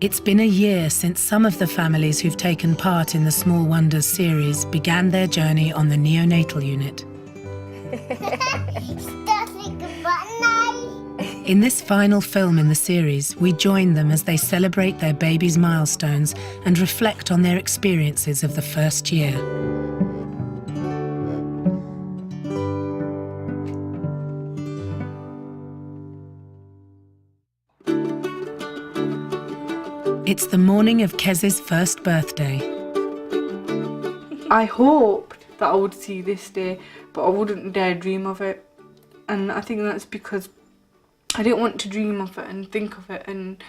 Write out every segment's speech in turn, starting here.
It's been a year since some of the families who've taken part in the Small Wonders series began their journey on the neonatal unit. In this final film in the series, we join them as they celebrate their baby's milestones and reflect on their experiences of the first year. It's the morning of Kez's first birthday. I hoped that I would see this day, but I wouldn't dare dream of it. And I think that's because I didn't want to dream of it and think of it and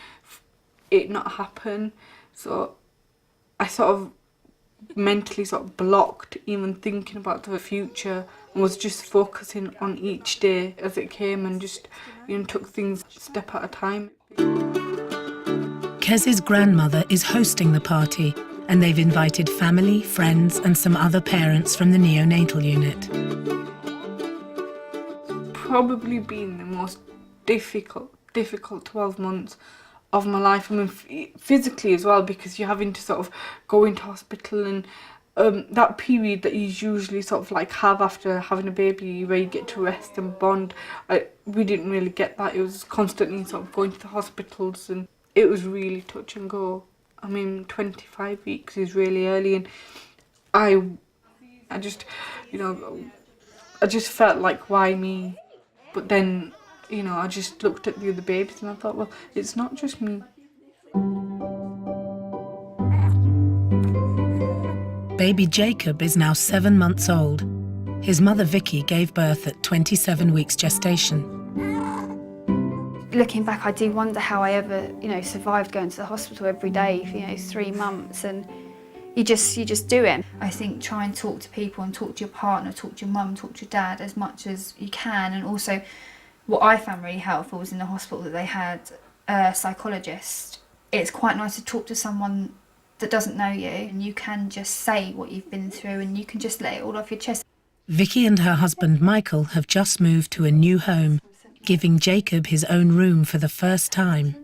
it not happen. So I sort of mentally sort of blocked even thinking about the future and was just focusing on each day as it came and just, you know, took things a step at a time. Kez's grandmother is hosting the party, and they've invited family, friends and some other parents from the neonatal unit. Probably been the most difficult 12 months of my life. I mean, physically as well, because you're having to sort of go into hospital and that period that you usually sort of like have after having a baby where you get to rest and bond. We didn't really get that. It was constantly sort of going to the hospitals and it was really touch and go. I mean, 25 weeks is really early and I just, you know, I just felt like, why me? But then, you know, I just looked at the other babies and I thought, well, it's not just me. Baby Jacob is now 7 months old. His mother Vicky gave birth at 27 weeks gestation. Looking back, I do wonder how I ever, you know, survived going to the hospital every day for, 3 months, and you just do it. I think try and talk to people and talk to your partner, talk to your mum, talk to your dad as much as you can. And also, what I found really helpful was in the hospital that they had a psychologist. It's quite nice to talk to someone that doesn't know you, and you can just say what you've been through and you can just let it all off your chest. Vicky and her husband Michael have just moved to a new home, giving Jacob his own room for the first time.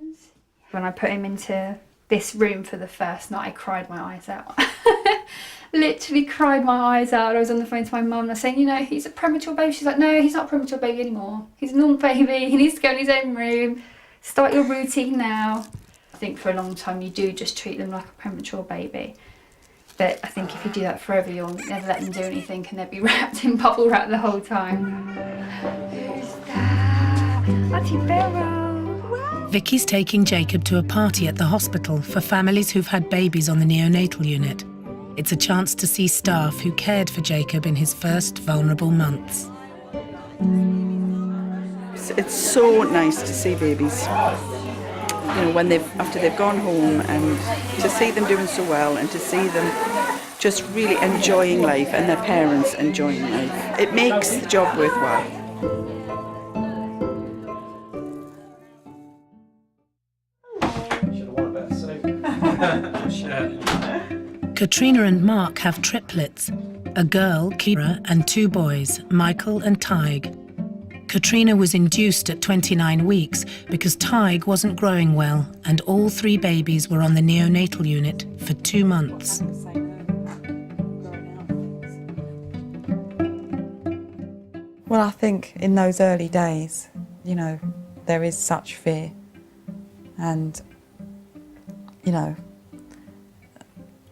When I put him into this room for the first night, I cried my eyes out. Literally cried my eyes out. I was on the phone to my mum and I was saying, he's a premature baby. She's like, no, he's not a premature baby anymore. He's a normal baby. He needs to go in his own room. Start your routine now. I think for a long time you do just treat them like a premature baby. But I think if you do that forever, you'll never let them do anything and they'll be wrapped in bubble wrap the whole time. Vicky's taking Jacob to a party at the hospital for families who've had babies on the neonatal unit. It's a chance to see staff who cared for Jacob in his first vulnerable months. It's so nice to see babies, when after they've gone home, and to see them doing so well and to see them just really enjoying life and their parents enjoying life. It makes the job worthwhile. Katrina and Mark have triplets, a girl, Kira, and 2 boys, Michael and Tig. Katrina was induced at 29 weeks because Tig wasn't growing well and all 3 babies were on the neonatal unit for 2 months. Well, I think in those early days, there is such fear and,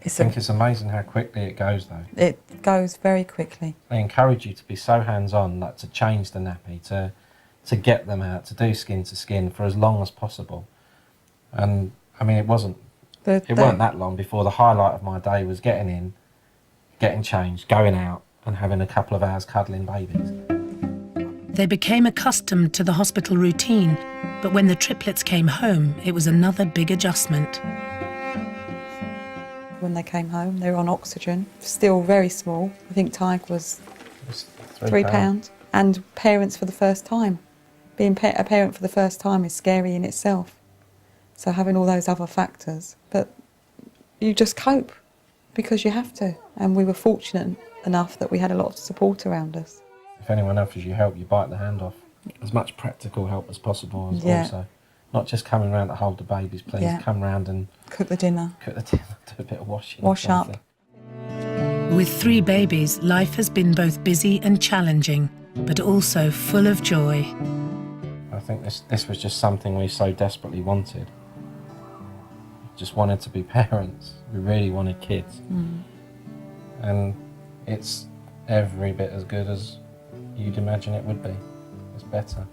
I think it's amazing how quickly it goes, though. It goes very quickly. They encourage you to be so hands-on, like to change the nappy, to get them out, to do skin to skin for as long as possible. And I mean, it wasn't that long before the highlight of my day was getting in, getting changed, going out, and having a couple of hours cuddling babies. They became accustomed to the hospital routine, but when the triplets came home, it was another big adjustment. When they came home, they were on oxygen, still very small. I think Tig was £3. And parents for the first time. Being a parent for the first time is scary in itself. So having all those other factors, but you just cope because you have to. And we were fortunate enough that we had a lot of support around us. If anyone offers you help, you bite the hand off. As much practical help as possible also. Not just coming round to hold the babies, please. Yeah. Come round and Cook the dinner. do a bit of washing. Wash up. With 3 babies, life has been both busy and challenging, but also full of joy. I think this was just something we so desperately wanted. Just wanted to be parents. We really wanted kids. And it's every bit as good as you'd imagine it would be. It's better.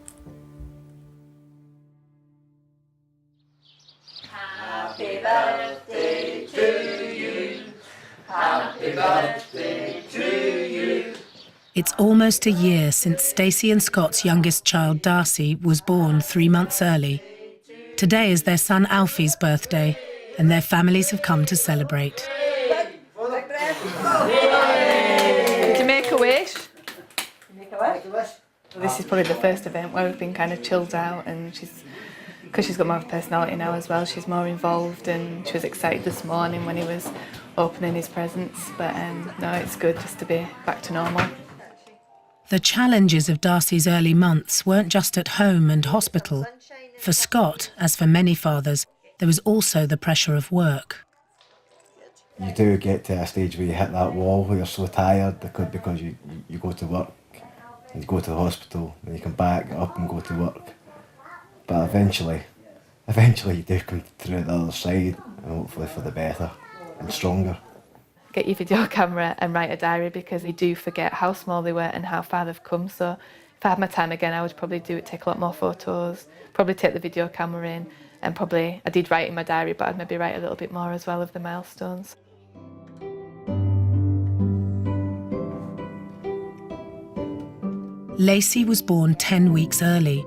Happy birthday to you. Happy birthday to you. It's almost a year since Stacey and Scott's youngest child, Darcy, was born 3 months early. Today is their son Alfie's birthday, and their families have come to celebrate. Did you make a wish? This is probably the first event where we've been kind of chilled out, and because she's got more of a personality now as well, she's more involved, and she was excited this morning when he was opening his presents. But no, it's good just to be back to normal. The challenges of Darcy's early months weren't just at home and hospital. For Scott, as for many fathers, there was also the pressure of work. You do get to a stage where you hit that wall where you're so tired because you go to work, and you go to the hospital, and you come back up and go to work. But eventually you do come through the other side, and hopefully for the better and stronger. Get your video camera and write a diary, because they do forget how small they were and how far they've come. So if I had my time again, I would probably take a lot more photos, probably take the video camera in, and probably, I did write in my diary, but I'd maybe write a little bit more as well of the milestones. Lacey was born 10 weeks early.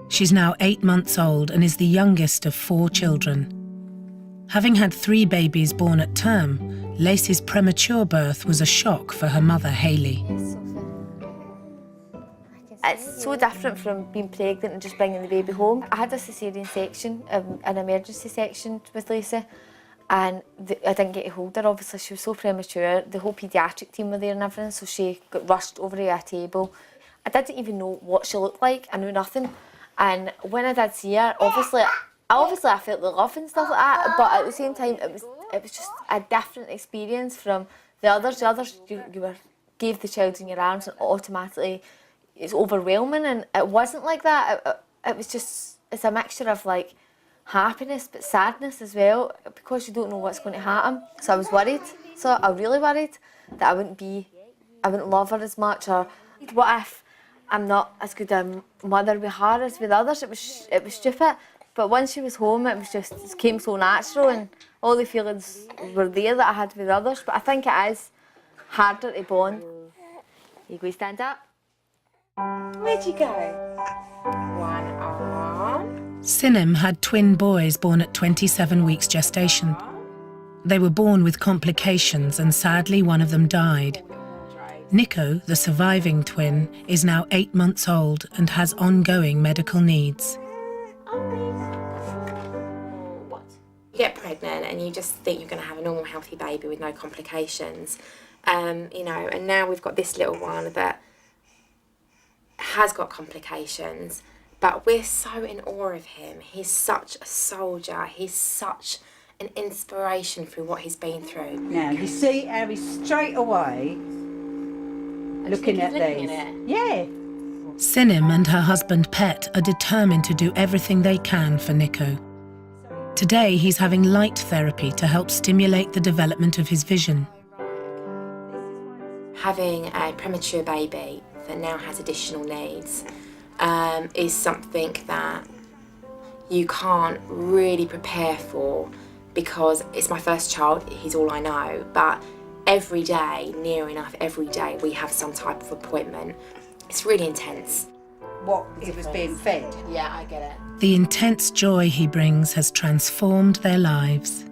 She's now 8 months old and is the youngest of 4 children. Having had 3 babies born at term, Lacey's premature birth was a shock for her mother, Hayley. It's so different from being pregnant and just bringing the baby home. I had a caesarean section, an emergency section with Lacey, and I didn't get to hold her. Obviously, she was so premature. The whole paediatric team were there and everything, so she got rushed over to a table. I didn't even know what she looked like. I knew nothing. And when I did see her, obviously I felt the love and stuff like that, but at the same time, it was just a different experience from the others. The others, you gave the child in your arms and automatically it's overwhelming, and it wasn't like that. It was just, it's a mixture of like happiness but sadness as well, because you don't know what's going to happen. So I was worried. So I was really worried that I wouldn't love her as much, or what if I'm not as good a mother with her as with others. It was stupid. But once she was home, it came so natural, and all the feelings were there that I had with others. But I think it is harder to bond. You go stand up. Where'd you go? One on. Sinem had twin boys born at 27 weeks gestation. They were born with complications, and sadly one of them died. Niko, the surviving twin, is now 8 months old and has ongoing medical needs. You get pregnant and you just think you're going to have a normal, healthy baby with no complications, you know, and now we've got this little one that has got complications, but we're so in awe of him. He's such a soldier. He's such an inspiration through what he's been through. Now, you see how he's straight away looking at these. Yeah. Sinem and her husband Pet are determined to do everything they can for Niko. Today he's having light therapy to help stimulate the development of his vision. Having a premature baby that now has additional needs is something that you can't really prepare for, because it's my first child, he's all I know, but every day, near enough every day, we have some type of appointment. It's really intense. What he was being fed. Yeah, I get it. The intense joy he brings has transformed their lives.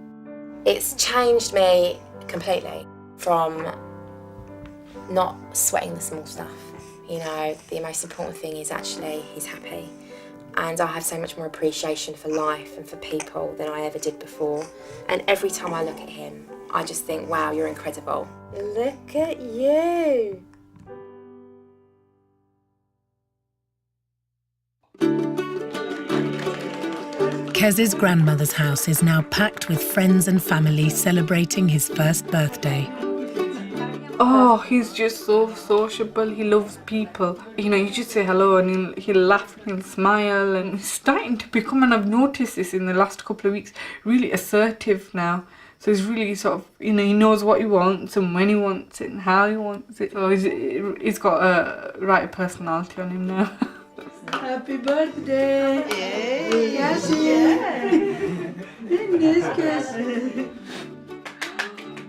It's changed me completely from not sweating the small stuff. You know, the most important thing is actually he's happy. And I have so much more appreciation for life and for people than I ever did before. And every time I look at him, I just think, wow, you're incredible. Look at you. Kez's grandmother's house is now packed with friends and family celebrating his first birthday. Oh, he's just so sociable. He loves people. You know, you just say hello and he'll laugh and he'll smile, and he's starting to become, and I've noticed this in the last couple of weeks, really assertive now. So he's really sort of, you know, he knows what he wants and when he wants it and how he wants it. So he's got a right personality on him now. Happy birthday! Yes.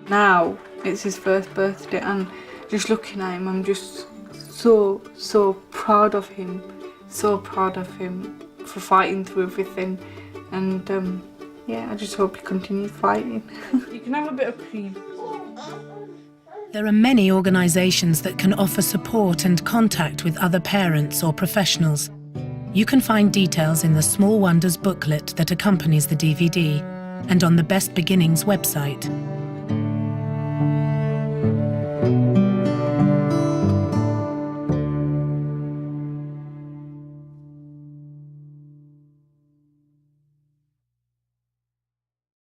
Now it's his first birthday, and just looking at him, I'm just so proud of him. So proud of him for fighting through everything, and yeah, I just hope he continues fighting. You can have a bit of cream. There are many organisations that can offer support and contact with other parents or professionals. You can find details in the Small Wonders booklet that accompanies the DVD and on the Best Beginnings website.